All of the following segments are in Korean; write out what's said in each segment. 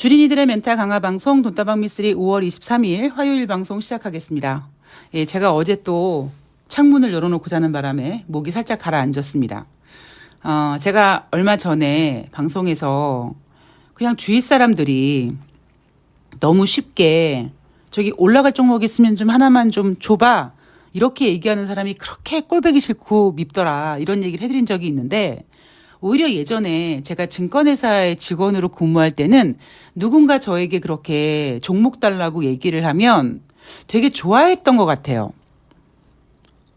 주린이들의 멘탈 강화 방송 돈다방 미쓰리 5월 23일 화요일 방송 시작하겠습니다. 예, 제가 어제 또 창문을 열어놓고 자는 바람에 목이 살짝 가라앉았습니다. 제가 얼마 전에 방송에서 그냥 주위 사람들이 너무 쉽게 저기 올라갈 종목 있으면 좀 하나만 좀 줘봐. 이렇게 얘기하는 사람이 그렇게 꼴보기 싫고 밉더라. 이런 얘기를 해드린 적이 있는데 오히려 예전에 제가 증권회사의 직원으로 근무할 때는 누군가 저에게 그렇게 종목 달라고 얘기를 하면 되게 좋아했던 것 같아요.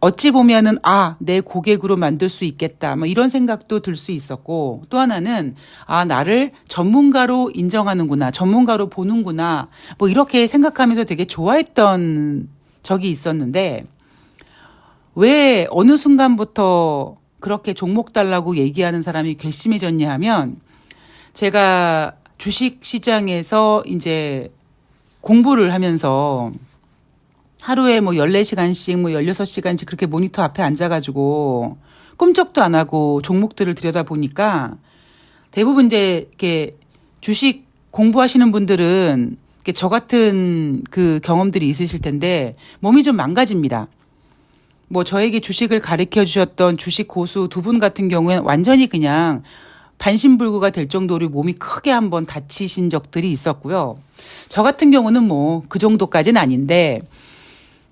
어찌 보면은 내 고객으로 만들 수 있겠다. 뭐 이런 생각도 들 수 있었고 또 하나는 나를 전문가로 인정하는구나. 전문가로 보는구나. 뭐 이렇게 생각하면서 되게 좋아했던 적이 있었는데 왜 어느 순간부터 그렇게 종목 달라고 얘기하는 사람이 괘씸해졌냐 하면 제가 주식 시장에서 이제 공부를 하면서 하루에 뭐 14시간씩 뭐 16시간씩 그렇게 모니터 앞에 앉아가지고 꿈쩍도 안 하고 종목들을 들여다보니까 대부분 이제 이렇게 주식 공부하시는 분들은 저 같은 그 경험들이 있으실 텐데 몸이 좀 망가집니다. 뭐 저에게 주식을 가르쳐 주셨던 주식 고수 두 분 같은 경우에는 완전히 그냥 반신불구가 될 정도로 몸이 크게 한번 다치신 적들이 있었고요. 저 같은 경우는 뭐 그 정도까지는 아닌데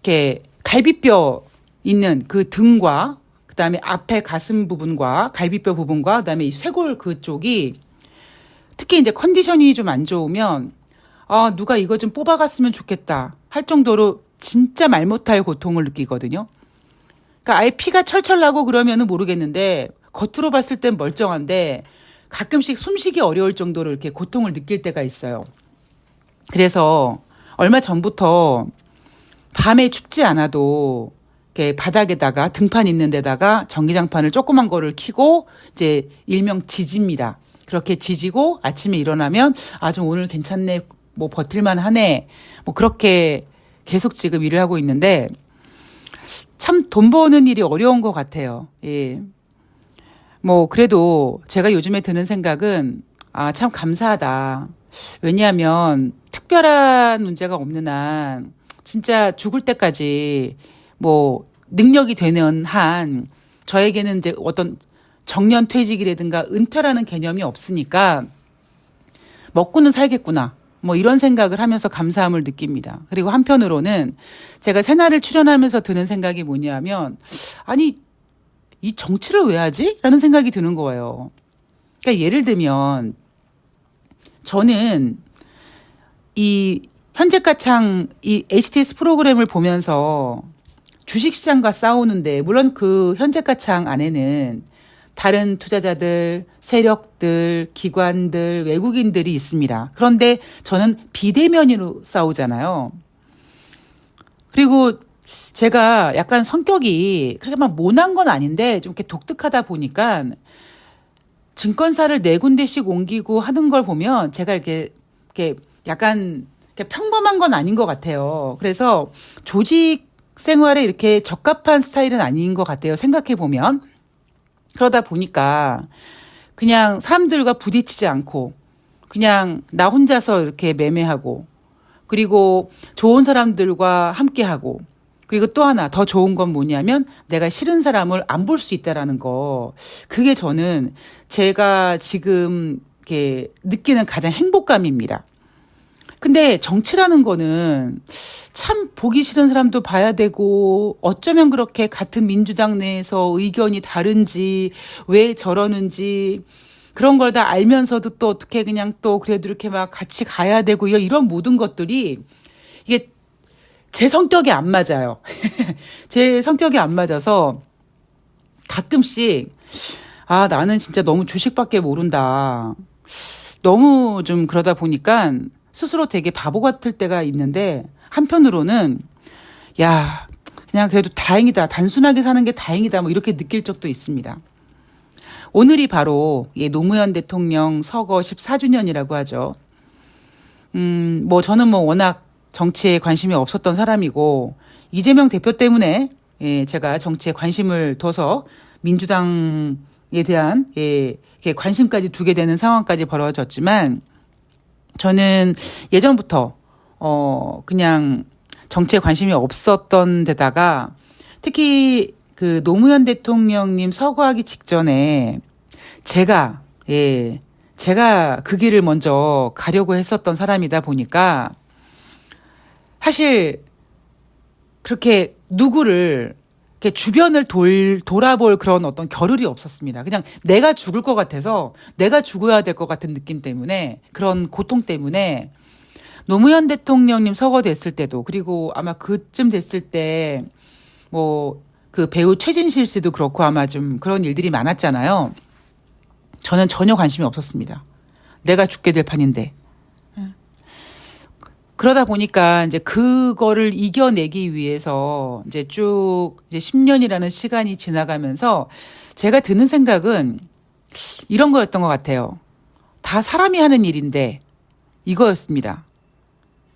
이렇게 갈비뼈 있는 그 등과 그다음에 앞에 가슴 부분과 갈비뼈 부분과 그다음에 이 쇄골 그쪽이 특히 이제 컨디션이 좀 안 좋으면 누가 이거 좀 뽑아갔으면 좋겠다 할 정도로 진짜 말 못할 고통을 느끼거든요. 그러니까 아예 피가 철철 나고 그러면은 모르겠는데 겉으로 봤을 땐 멀쩡한데 가끔씩 숨쉬기 어려울 정도로 이렇게 고통을 느낄 때가 있어요. 그래서 얼마 전부터 밤에 춥지 않아도 이렇게 바닥에다가 등판 있는 데다가 전기장판을 조그만 거를 켜고 이제 일명 지집니다. 그렇게 지지고 아침에 일어나면 좀 오늘 괜찮네, 뭐 버틸만 하네, 뭐 그렇게 계속 지금 일을 하고 있는데 참 돈 버는 일이 어려운 것 같아요. 예. 뭐 그래도 제가 요즘에 드는 생각은 참 감사하다. 왜냐하면 특별한 문제가 없는 한 진짜 죽을 때까지 뭐 능력이 되는 한 저에게는 이제 어떤 정년 퇴직이라든가 은퇴라는 개념이 없으니까 먹고는 살겠구나. 뭐 이런 생각을 하면서 감사함을 느낍니다. 그리고 한편으로는 제가 새날을 출연하면서 드는 생각이 뭐냐면 이 정치를 왜 하지? 라는 생각이 드는 거예요. 그러니까 예를 들면 저는 이 현재가창 이 HTS 프로그램을 보면서 주식시장과 싸우는데 물론 그 현재가창 안에는 다른 투자자들, 세력들, 기관들, 외국인들이 있습니다. 그런데 저는 비대면으로 싸우잖아요. 그리고 제가 약간 성격이 그렇게 막 모난 건 아닌데 좀 이렇게 독특하다 보니까 증권사를 4군데씩 옮기고 하는 걸 보면 제가 이렇게 약간 이렇게 평범한 건 아닌 것 같아요. 그래서 조직 생활에 이렇게 적합한 스타일은 아닌 것 같아요. 생각해 보면. 그러다 보니까 그냥 사람들과 부딪히지 않고 그냥 나 혼자서 이렇게 매매하고 그리고 좋은 사람들과 함께하고 그리고 또 하나 더 좋은 건 뭐냐면 내가 싫은 사람을 안 볼 수 있다라는 거. 그게 저는 제가 지금 이렇게 느끼는 가장 행복감입니다. 근데 정치라는 거는 참 보기 싫은 사람도 봐야 되고 어쩌면 그렇게 같은 민주당 내에서 의견이 다른지 왜 저러는지 그런 걸 다 알면서도 또 어떻게 그냥 또 그래도 이렇게 막 같이 가야 되고 이런 모든 것들이 이게 제 성격이 안 맞아요. 제 성격이 안 맞아서 가끔씩 나는 진짜 너무 주식밖에 모른다. 너무 좀 그러다 보니까 스스로 되게 바보 같을 때가 있는데 한편으로는 그냥 그래도 다행이다. 단순하게 사는 게 다행이다. 뭐 이렇게 느낄 적도 있습니다. 오늘이 바로 노무현 대통령 서거 14주년이라고 하죠. 뭐 저는 뭐 워낙 정치에 관심이 없었던 사람이고 이재명 대표 때문에 제가 정치에 관심을 둬서 민주당에 대한 관심까지 두게 되는 상황까지 벌어졌지만 저는 예전부터 그냥 정치에 관심이 없었던 데다가 특히 그 노무현 대통령님 서거하기 직전에 제가 그 길을 먼저 가려고 했었던 사람이다 보니까 사실 그렇게 누구를 이렇게 주변을 돌아볼 그런 어떤 겨를이 없었습니다. 그냥 내가 죽을 것 같아서 내가 죽어야 될 것 같은 느낌 때문에 그런 고통 때문에 노무현 대통령님 서거됐을 때도 그리고 아마 그쯤 됐을 때 뭐 그 배우 최진실 씨도 그렇고 아마 좀 그런 일들이 많았잖아요. 저는 전혀 관심이 없었습니다. 내가 죽게 될 판인데. 그러다 보니까 이제 그거를 이겨내기 위해서 이제 쭉 이제 10년이라는 시간이 지나가면서 제가 드는 생각은 이런 거였던 것 같아요. 다 사람이 하는 일인데 이거였습니다.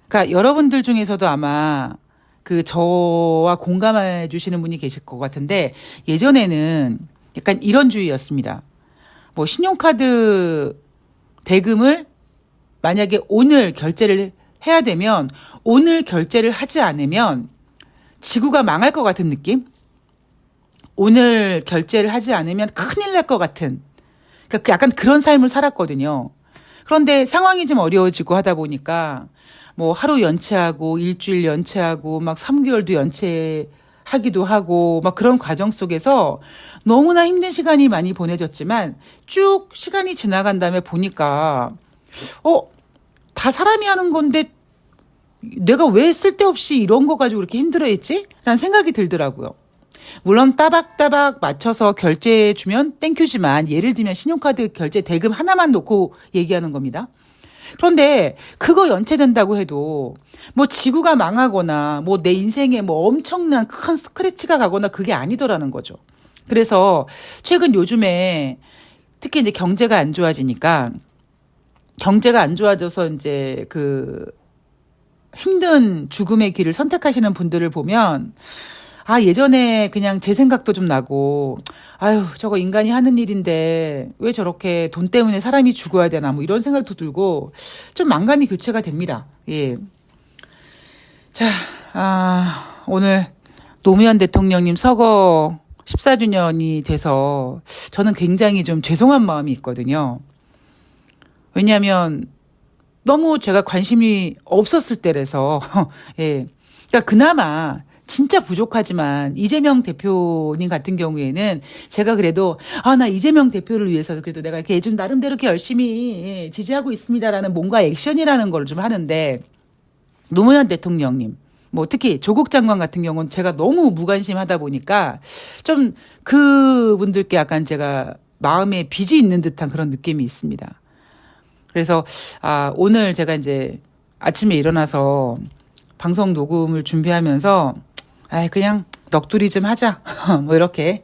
그러니까 여러분들 중에서도 아마 그 저와 공감해 주시는 분이 계실 것 같은데 예전에는 약간 이런 주의였습니다. 뭐 신용카드 대금을 만약에 오늘 결제를 해야 되면 오늘 결제를 하지 않으면 지구가 망할 것 같은 느낌? 오늘 결제를 하지 않으면 큰일 날 것 같은 그러니까 약간 그런 삶을 살았거든요. 그런데 상황이 좀 어려워지고 하다 보니까 뭐 하루 연체하고 일주일 연체하고 막 3개월도 연체하기도 하고 막 그런 과정 속에서 너무나 힘든 시간이 많이 보내졌지만 쭉 시간이 지나간 다음에 보니까 다 사람이 하는 건데 내가 왜 쓸데없이 이런 거 가지고 이렇게 힘들어했지? 라는 생각이 들더라고요. 물론 따박따박 맞춰서 결제해주면 땡큐지만 예를 들면 신용카드 결제 대금 하나만 놓고 얘기하는 겁니다. 그런데 그거 연체된다고 해도 뭐 지구가 망하거나 뭐 내 인생에 뭐 엄청난 큰 스크래치가 가거나 그게 아니더라는 거죠. 그래서 최근 요즘에 특히 이제 경제가 안 좋아지니까 경제가 안 좋아져서 이제 그 힘든 죽음의 길을 선택하시는 분들을 보면 예전에 그냥 제 생각도 좀 나고 저거 인간이 하는 일인데 왜 저렇게 돈 때문에 사람이 죽어야 되나 뭐 이런 생각도 들고 좀 만감이 교체가 됩니다. 예. 자, 오늘 노무현 대통령님 서거 14주년이 돼서 저는 굉장히 좀 죄송한 마음이 있거든요. 왜냐하면 너무 제가 관심이 없었을 때라서 예. 그러니까 그나마 진짜 부족하지만 이재명 대표님 같은 경우에는 제가 그래도 나 이재명 대표를 위해서 그래도 내가 이렇게 좀 나름대로 이렇게 열심히 지지하고 있습니다라는 뭔가 액션이라는 걸 좀 하는데 노무현 대통령님 뭐 특히 조국 장관 같은 경우는 제가 너무 무관심하다 보니까 좀 그분들께 약간 제가 마음에 빚이 있는 듯한 그런 느낌이 있습니다. 그래서 오늘 제가 이제 아침에 일어나서 방송 녹음을 준비하면서 그냥 넋두리 좀 하자 뭐 이렇게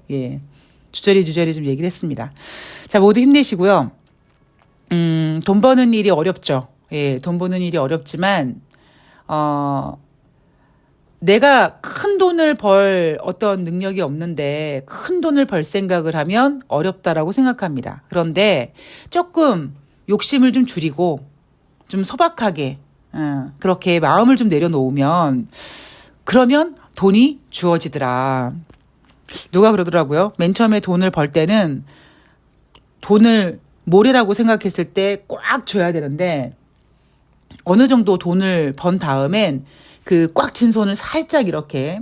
주저리 좀 얘기를 했습니다. 자, 모두 힘내시고요. 돈 버는 일이 어렵죠. 돈 버는 일이 어렵지만 내가 큰 돈을 벌 어떤 능력이 없는데 큰 돈을 벌 생각을 하면 어렵다라고 생각합니다. 그런데 조금 욕심을 좀 줄이고 좀 소박하게 그렇게 마음을 좀 내려놓으면 그러면 돈이 주어지더라. 누가 그러더라고요. 맨 처음에 돈을 벌 때는 돈을 모래라고 생각했을 때 꽉 줘야 되는데 어느 정도 돈을 번 다음엔 그 꽉 쥔 손을 살짝 이렇게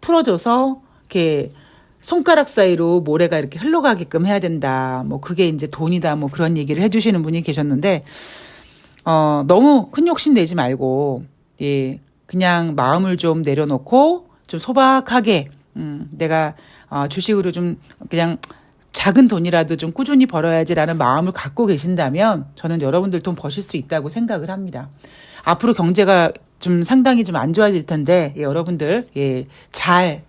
풀어줘서 이렇게 손가락 사이로 모래가 이렇게 흘러가게끔 해야 된다. 뭐 그게 이제 돈이다. 뭐 그런 얘기를 해주시는 분이 계셨는데 너무 큰 욕심 내지 말고 그냥 마음을 좀 내려놓고 좀 소박하게 내가 주식으로 좀 그냥 작은 돈이라도 좀 꾸준히 벌어야지라는 마음을 갖고 계신다면 저는 여러분들 돈 버실 수 있다고 생각을 합니다. 앞으로 경제가 좀 상당히 좀 안 좋아질 텐데 여러분들 잘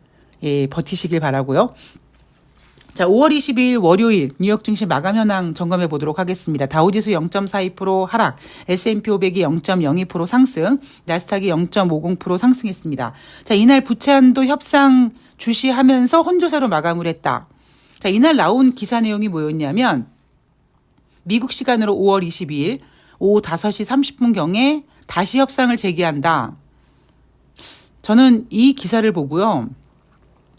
버티시길 바라고요. 자, 5월 22일 월요일 뉴욕 증시 마감 현황 점검해 보도록 하겠습니다. 다우지수 0.42% 하락, S&P 500이 0.02% 상승, 나스닥이 0.50% 상승했습니다. 자, 이날 부채한도 협상 주시하면서 혼조세로 마감을 했다. 자, 이날 나온 기사 내용이 뭐였냐면 미국 시간으로 5월 22일 오후 5시 30분경에 다시 협상을 재개한다. 저는 이 기사를 보고요.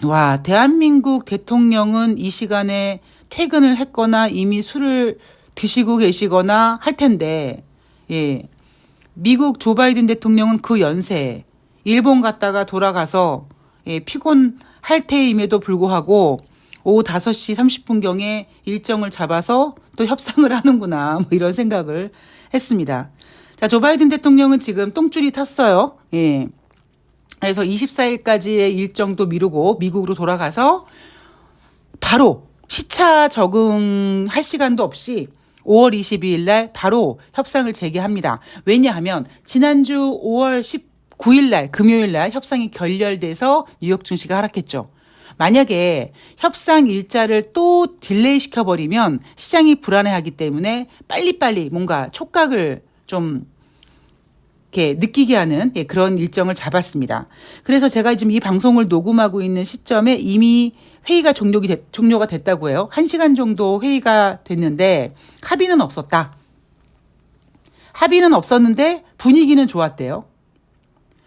와, 대한민국 대통령은 이 시간에 퇴근을 했거나 이미 술을 드시고 계시거나 할 텐데, 예. 미국 조 바이든 대통령은 그 연세에 일본 갔다가 돌아가서 예, 피곤할 테임에도 불구하고 오후 5시 30분경에 일정을 잡아서 또 협상을 하는구나, 뭐 이런 생각을 했습니다. 자, 조 바이든 대통령은 지금 똥줄이 탔어요. 예. 그래서 24일까지의 일정도 미루고 미국으로 돌아가서 바로 시차 적응할 시간도 없이 5월 22일 날 바로 협상을 재개합니다. 왜냐하면 지난주 5월 19일 날 금요일 날 협상이 결렬돼서 뉴욕 증시가 하락했죠. 만약에 협상 일자를 또 딜레이 시켜버리면 시장이 불안해하기 때문에 빨리빨리 뭔가 촉각을 좀 이렇게 느끼게 하는 그런 일정을 잡았습니다. 그래서 제가 지금 이 방송을 녹음하고 있는 시점에 이미 회의가 종료가 됐다고 해요. 1시간 정도 회의가 됐는데 합의는 없었다. 합의는 없었는데 분위기는 좋았대요.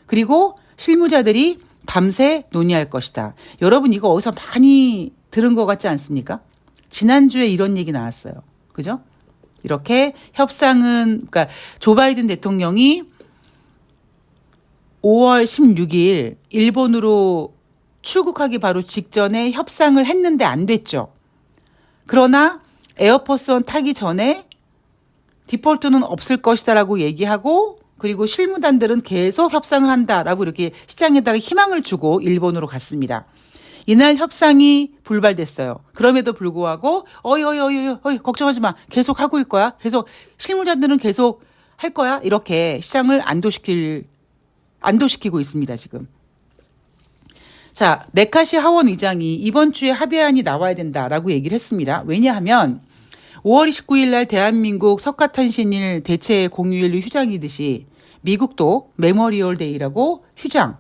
그리고 실무자들이 밤새 논의할 것이다. 여러분 이거 어디서 많이 들은 것 같지 않습니까? 지난주에 이런 얘기 나왔어요. 그죠? 이렇게 협상은 그러니까 조 바이든 대통령이 5월 16일 일본으로 출국하기 바로 직전에 협상을 했는데 안 됐죠. 그러나 에어포스원 타기 전에 디폴트는 없을 것이다라고 얘기하고 그리고 실무단들은 계속 협상을 한다라고 이렇게 시장에다가 희망을 주고 일본으로 갔습니다. 이날 협상이 불발됐어요. 그럼에도 불구하고 어이 걱정하지 마. 계속 하고 있을 거야. 계속 실무자들은 계속 할 거야. 이렇게 시장을 안도시키고 있습니다, 지금. 자, 메카시 하원 의장이 이번 주에 합의안이 나와야 된다라고 얘기를 했습니다. 왜냐하면 5월 29일 날 대한민국 석가탄신일 대체 공휴일 휴장이듯이 미국도 메모리얼 데이라고 휴장.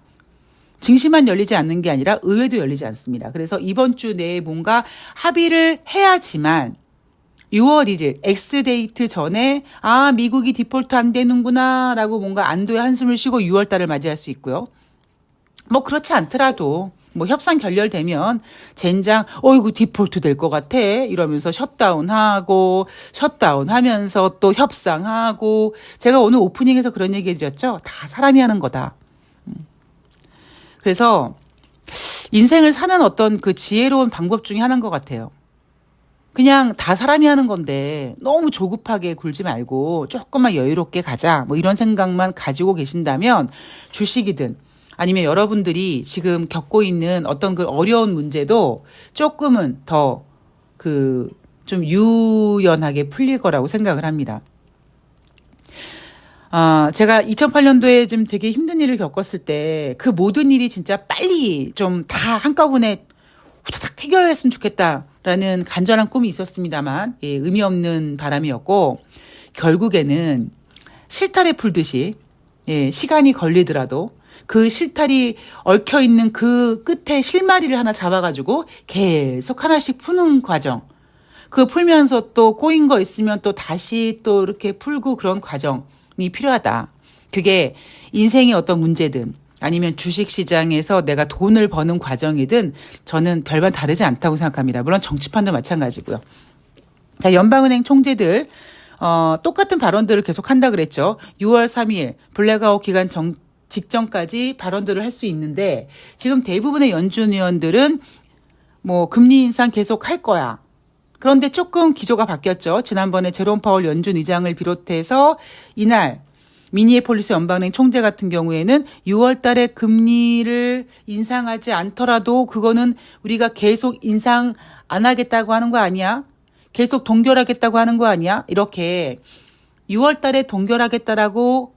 증시만 열리지 않는 게 아니라 의회도 열리지 않습니다. 그래서 이번 주 내에 뭔가 합의를 해야지만 6월 1일 X데이트 전에 미국이 디폴트 안 되는구나 라고 뭔가 안도의 한숨을 쉬고 6월 달을 맞이할 수 있고요. 뭐 그렇지 않더라도 뭐 협상 결렬되면 젠장 어이구 디폴트 될 것 같아 이러면서 셧다운하면서 또 협상하고 제가 오늘 오프닝에서 그런 얘기 해드렸죠. 다 사람이 하는 거다. 그래서 인생을 사는 어떤 그 지혜로운 방법 중에 하나인 것 같아요. 그냥 다 사람이 하는 건데 너무 조급하게 굴지 말고 조금만 여유롭게 가자 뭐 이런 생각만 가지고 계신다면 주식이든 아니면 여러분들이 지금 겪고 있는 어떤 그 어려운 문제도 조금은 더 좀 유연하게 풀릴 거라고 생각을 합니다. 제가 2008년도에 좀 되게 힘든 일을 겪었을 때 그 모든 일이 진짜 빨리 좀 다 한꺼번에 후다닥 해결했으면 좋겠다라는 간절한 꿈이 있었습니다만 의미 없는 바람이었고 결국에는 실타래 풀듯이 시간이 걸리더라도 그 실타리 얽혀있는 그 끝에 실마리를 하나 잡아가지고 계속 하나씩 푸는 과정. 그거 풀면서 또 꼬인 거 있으면 또 다시 또 이렇게 풀고 그런 과정이 필요하다. 그게 인생의 어떤 문제든 아니면 주식시장에서 내가 돈을 버는 과정이든 저는 별반 다르지 않다고 생각합니다. 물론 정치판도 마찬가지고요. 자, 연방은행 총재들 똑같은 발언들을 계속 한다 그랬죠. 6월 3일 블랙아웃 기간 직전까지 발언들을 할 수 있는데 지금 대부분의 연준 의원들은 뭐 금리 인상 계속 할 거야. 그런데 조금 기조가 바뀌었죠. 지난번에 제롬 파월 연준 의장을 비롯해서 이날 미니애폴리스 연방은행 총재 같은 경우에는 6월 달에 금리를 인상하지 않더라도 그거는 우리가 계속 인상 안 하겠다고 하는 거 아니야? 계속 동결하겠다고 하는 거 아니야? 이렇게 6월 달에 동결하겠다라고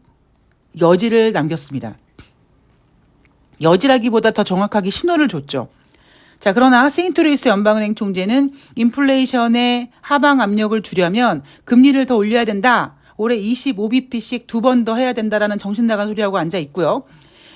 여지를 남겼습니다. 여지라기보다 더 정확하게 신호를 줬죠. 자, 그러나 세인트루이스 연방은행 총재는 인플레이션의 하방 압력을 주려면 금리를 더 올려야 된다. 올해 25bp씩 2번 더 해야 된다라는 정신 나간 소리하고 앉아 있고요.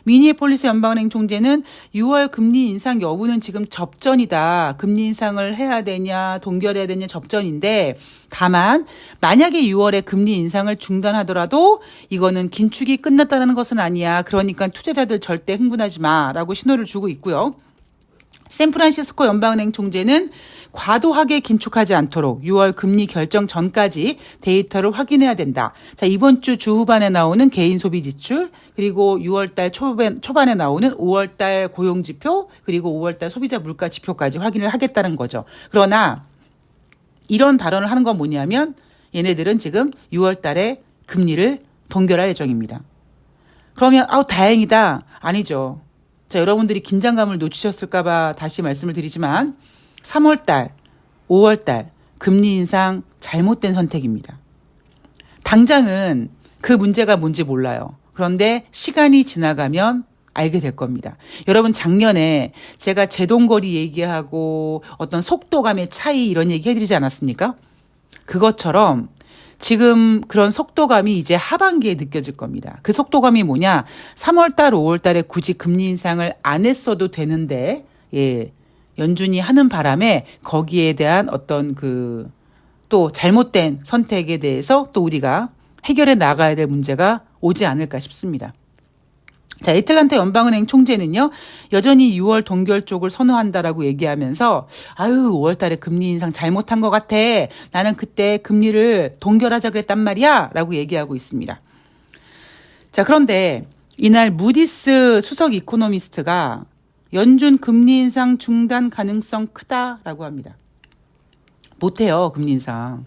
미니애폴리스 연방은행 총재는 6월 금리 인상 여부는 지금 접전이다. 금리 인상을 해야 되냐 동결해야 되냐 접전인데 다만 만약에 6월에 금리 인상을 중단하더라도 이거는 긴축이 끝났다는 것은 아니야. 그러니까 투자자들 절대 흥분하지 마라고 신호를 주고 있고요. 샌프란시스코 연방은행 총재는 과도하게 긴축하지 않도록 6월 금리 결정 전까지 데이터를 확인해야 된다. 자, 이번 주 후반에 나오는 개인 소비 지출, 그리고 6월 달 초반에 나오는 5월 달 고용 지표, 그리고 5월 달 소비자 물가 지표까지 확인을 하겠다는 거죠. 그러나 이런 발언을 하는 건 뭐냐면 얘네들은 지금 6월 달에 금리를 동결할 예정입니다. 그러면 다행이다. 아니죠. 자, 여러분들이 긴장감을 놓치셨을까 봐 다시 말씀을 드리지만 3월 달, 5월 달 금리 인상 잘못된 선택입니다. 당장은 그 문제가 뭔지 몰라요. 그런데 시간이 지나가면 알게 될 겁니다. 여러분 작년에 제가 제동거리 얘기하고 어떤 속도감의 차이 이런 얘기 해드리지 않았습니까? 그것처럼 지금 그런 속도감이 이제 하반기에 느껴질 겁니다. 그 속도감이 뭐냐? 3월 달, 5월 달에 굳이 금리 인상을 안 했어도 되는데, 연준이 하는 바람에 거기에 대한 어떤 또 잘못된 선택에 대해서 또 우리가 해결해 나가야 될 문제가 오지 않을까 싶습니다. 자, 애틀란타 연방은행 총재는요, 여전히 6월 동결 쪽을 선호한다라고 얘기하면서, 5월 달에 금리 인상 잘못한 것 같아. 나는 그때 금리를 동결하자 그랬단 말이야. 라고 얘기하고 있습니다. 자, 그런데 이날 무디스 수석 이코노미스트가 연준 금리 인상 중단 가능성 크다라고 합니다. 못해요, 금리 인상.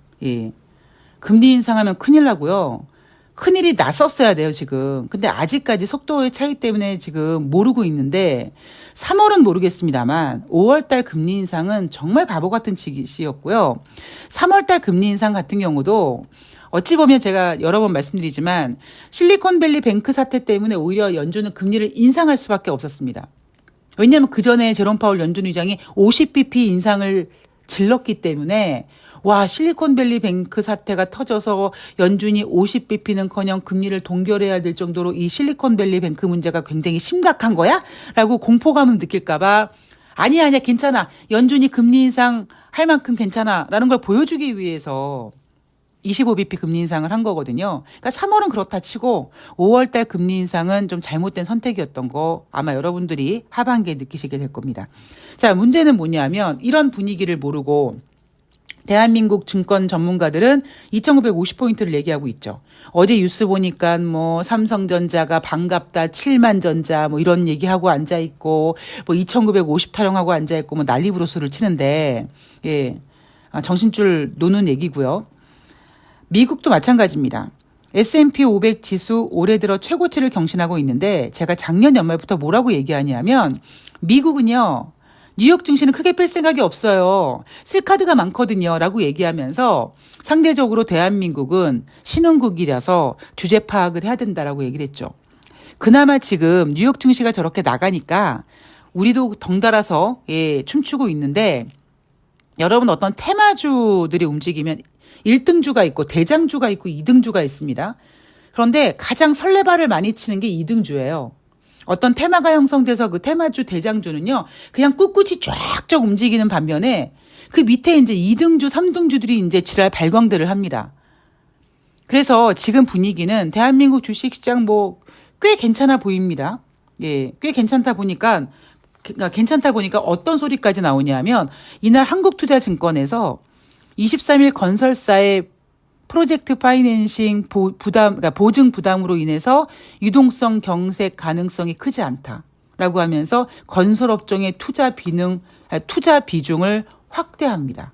금리 인상하면 큰일 나고요. 큰일이 났었어야 돼요, 지금. 근데 아직까지 속도의 차이 때문에 지금 모르고 있는데 3월은 모르겠습니다만 5월 달 금리 인상은 정말 바보 같은 짓이었고요. 3월 달 금리 인상 같은 경우도 어찌 보면 제가 여러 번 말씀드리지만 실리콘밸리 뱅크 사태 때문에 오히려 연준은 금리를 인상할 수밖에 없었습니다. 왜냐하면 그전에 제롬 파월 연준 의장이 50bp 인상을 질렀기 때문에 실리콘밸리 뱅크 사태가 터져서 연준이 50bp는커녕 금리를 동결해야 될 정도로 이 실리콘밸리 뱅크 문제가 굉장히 심각한 거야? 라고 공포감을 느낄까 봐 아니야 괜찮아. 연준이 금리 인상 할 만큼 괜찮아. 라는 걸 보여주기 위해서 25bp 금리 인상을 한 거거든요. 그러니까 3월은 그렇다 치고 5월 달 금리 인상은 좀 잘못된 선택이었던 거 아마 여러분들이 하반기에 느끼시게 될 겁니다. 자, 문제는 뭐냐면 이런 분위기를 모르고 대한민국 증권 전문가들은 2,950포인트를 얘기하고 있죠. 어제 뉴스 보니까 삼성전자가 반갑다 7만 전자 이런 얘기하고 앉아있고 2,950 타령하고 앉아있고 난리부르스를 치는데 정신줄 노는 얘기고요. 미국도 마찬가지입니다. S&P 500 지수 올해 들어 최고치를 경신하고 있는데 제가 작년 연말부터 뭐라고 얘기하냐면 미국은요. 뉴욕 증시는 크게 뺄 생각이 없어요. 쓸카드가 많거든요. 라고 얘기하면서 상대적으로 대한민국은 신흥국이라서 주제 파악을 해야 된다라고 얘기를 했죠. 그나마 지금 뉴욕 증시가 저렇게 나가니까 우리도 덩달아서 춤추고 있는데 여러분 어떤 테마주들이 움직이면 1등주가 있고 대장주가 있고 2등주가 있습니다. 그런데 가장 설레발을 많이 치는 게 2등주예요. 어떤 테마가 형성돼서 그 테마주 대장주는요, 그냥 꿋꿋이 쫙쫙 움직이는 반면에 그 밑에 이제 2등주, 3등주들이 이제 지랄 발광들을 합니다. 그래서 지금 분위기는 대한민국 주식시장 꽤 괜찮아 보입니다. 꽤 괜찮다 보니까 어떤 소리까지 나오냐면 이날 한국투자증권에서 23일 건설사의 프로젝트 파이낸싱 그러니까 보증 부담으로 인해서 유동성 경색 가능성이 크지 않다라고 하면서 건설업종의 투자 비중을 확대합니다.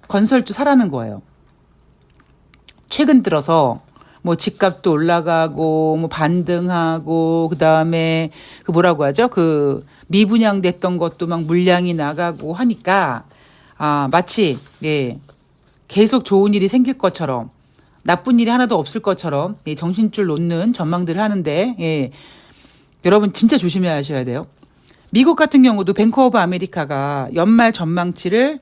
건설주 사라는 거예요. 최근 들어서 집값도 올라가고 반등하고 그다음에 뭐라고 하죠? 미분양됐던 것도 막 물량이 나가고 하니까 마치 계속 좋은 일이 생길 것처럼 나쁜 일이 하나도 없을 것처럼 정신줄 놓는 전망들을 하는데 여러분 진짜 조심해야 하셔야 돼요. 미국 같은 경우도 뱅크 오브 아메리카가 연말 전망치를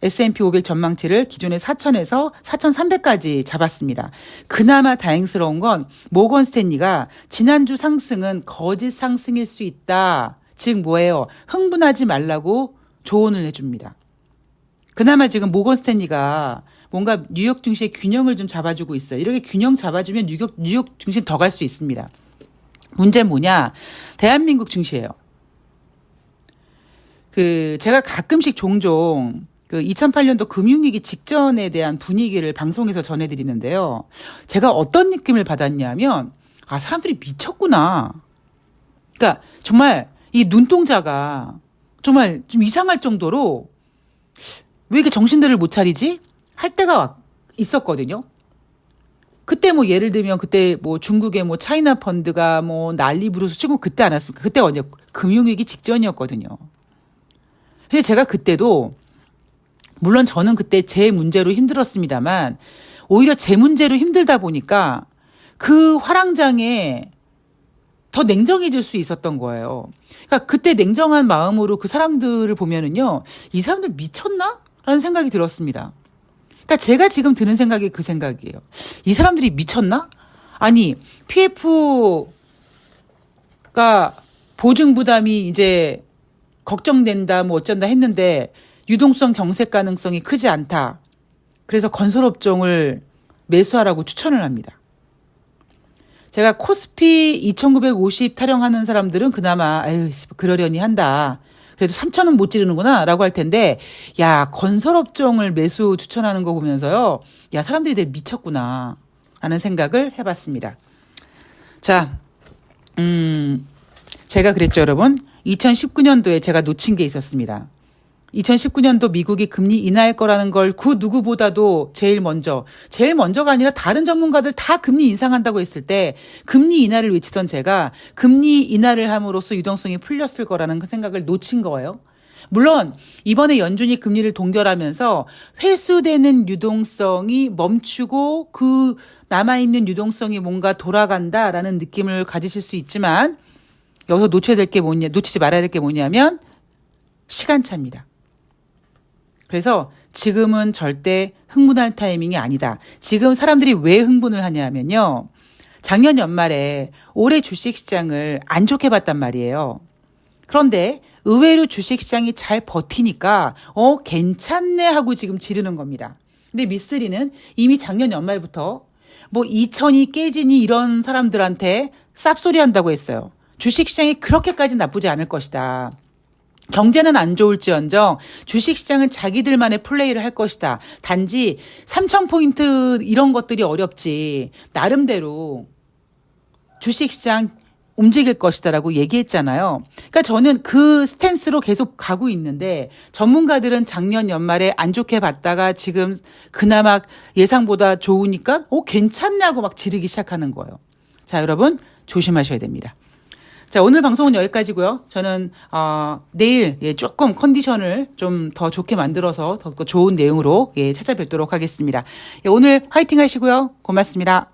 S&P 500 전망치를 기존의 4,000에서 4,300까지 잡았습니다. 그나마 다행스러운 건 모건 스탠리가 지난주 상승은 거짓 상승일 수 있다. 즉 뭐예요? 흥분하지 말라고 조언을 해줍니다. 그나마 지금 모건 스탠리가 뭔가 뉴욕 증시의 균형을 좀 잡아주고 있어요. 이렇게 균형 잡아주면 뉴욕 증시 더 갈 수 있습니다. 문제는 뭐냐? 대한민국 증시예요. 제가 가끔씩 종종 2008년도 금융위기 직전에 대한 분위기를 방송에서 전해드리는데요. 제가 어떤 느낌을 받았냐면, 사람들이 미쳤구나. 그러니까 정말 이 눈동자가 정말 좀 이상할 정도로 왜 이렇게 정신들을 못 차리지? 할 때가 있었거든요. 그때 뭐 예를 들면 그때 뭐 중국의 뭐 차이나 펀드가 뭐 난리 부르서 치고 그때 안 왔습니까? 그때가 언제 금융위기 직전이었거든요. 근데 제가 그때도 물론 저는 그때 제 문제로 힘들었습니다만 오히려 제 문제로 힘들다 보니까 그 화랑장에 더 냉정해질 수 있었던 거예요. 그러니까 그때 냉정한 마음으로 그 사람들을 보면은요, 이 사람들 미쳤나? 라는 생각이 들었습니다. 그러니까 제가 지금 드는 생각이 그 생각이에요. 이 사람들이 미쳤나? 아니, PF가 보증 부담이 이제 걱정된다, 뭐 어쩐다 했는데 유동성 경색 가능성이 크지 않다. 그래서 건설업종을 매수하라고 추천을 합니다. 제가 코스피 2950 타령하는 사람들은 그나마 그러려니 한다. 그래도 3,000원 못 지르는구나 라고 할 텐데, 야, 건설업종을 매수 추천하는 거 보면서요, 야, 사람들이 되게 미쳤구나 라는 생각을 해봤습니다. 자, 제가 그랬죠, 여러분. 2019년도에 제가 놓친 게 있었습니다. 2019년도 미국이 금리 인하할 거라는 걸 그 누구보다도 제일 먼저가 아니라 다른 전문가들 다 금리 인상한다고 했을 때 금리 인하를 외치던 제가 금리 인하를 함으로써 유동성이 풀렸을 거라는 그 생각을 놓친 거예요. 물론 이번에 연준이 금리를 동결하면서 회수되는 유동성이 멈추고 그 남아있는 유동성이 뭔가 돌아간다라는 느낌을 가지실 수 있지만 여기서 놓치지 말아야 될 게 뭐냐면 시간차입니다. 그래서 지금은 절대 흥분할 타이밍이 아니다. 지금 사람들이 왜 흥분을 하냐면요. 작년 연말에 올해 주식시장을 안 좋게 봤단 말이에요. 그런데 의외로 주식시장이 잘 버티니까 괜찮네 하고 지금 지르는 겁니다. 근데 미쓰리는 이미 작년 연말부터 뭐 2천이 깨지니 이런 사람들한테 쌉소리 한다고 했어요. 주식시장이 그렇게까지 나쁘지 않을 것이다. 경제는 안 좋을지언정 주식시장은 자기들만의 플레이를 할 것이다. 단지 3,000포인트 이런 것들이 어렵지. 나름대로 주식시장 움직일 것이다라고 얘기했잖아요. 그러니까 저는 그 스탠스로 계속 가고 있는데 전문가들은 작년 연말에 안 좋게 봤다가 지금 그나마 예상보다 좋으니까 괜찮냐고 막 지르기 시작하는 거예요. 자, 여러분 조심하셔야 됩니다. 자, 오늘 방송은 여기까지고요. 저는 내일 조금 컨디션을 좀 더 좋게 만들어서 더 좋은 내용으로 찾아뵙도록 하겠습니다. 오늘 화이팅 하시고요. 고맙습니다.